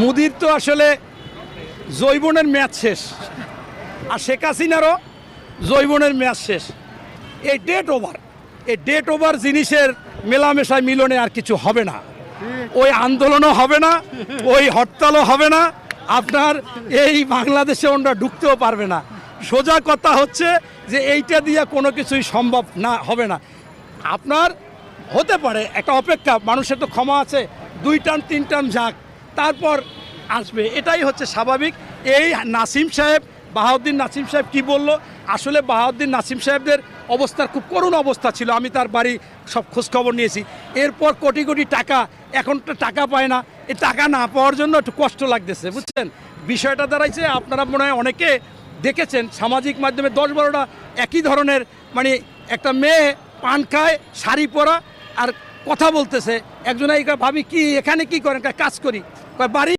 মুদির তো আসলে জৈবনের ম্যাচ শেষ, আর শেখ হাসিনারও জৈবনের ম্যাচ শেষ। এই ডেট ওভার জিনিসের মেলামেশায় মিলনে আর কিছু হবে না। ওই আন্দোলনও হবে না, ওই হরতালও হবে না, আপনার এই বাংলাদেশে ওরা ঢুকতেও পারবে না। সোজা কথা হচ্ছে যে এইটা দিয়ে কোনো কিছুই সম্ভব না, হবে না। আপনার হতে পারে একটা অপেক্ষা, মানুষের তো ক্ষমা আছে, 2 টার্ম 3 টার্ম যাক, তারপর আসবে, এটাই হচ্ছে স্বাভাবিক। এই নাসিম সাহেব, বাহাউদ্দিন নাসিম সাহেব কি বলল, আসলে বাহাউদ্দিন নাসিম সাহেবদের অবস্থার খুব করুণ অবস্থা ছিল। আমি তার বাড়ি সব খোঁজখবর নিয়েছি। এরপর কোটি কোটি টাকা, এখন তো টাকা পায় না। এই টাকা না পাওয়ার জন্য একটু কষ্ট লাগতেছে, বুঝছেন। বিষয়টা দাঁড়াইছে, আপনারা মনে হয় অনেকে দেখেছেন সামাজিক মাধ্যমে 10-12টা একই ধরনের, মানে একটা মেয়ে পান খায়, শাড়ি পরা আর কথা বলতেছে। একজন এই ভাবি কি এখানে কি করেন, কাজ করি, বাড়ি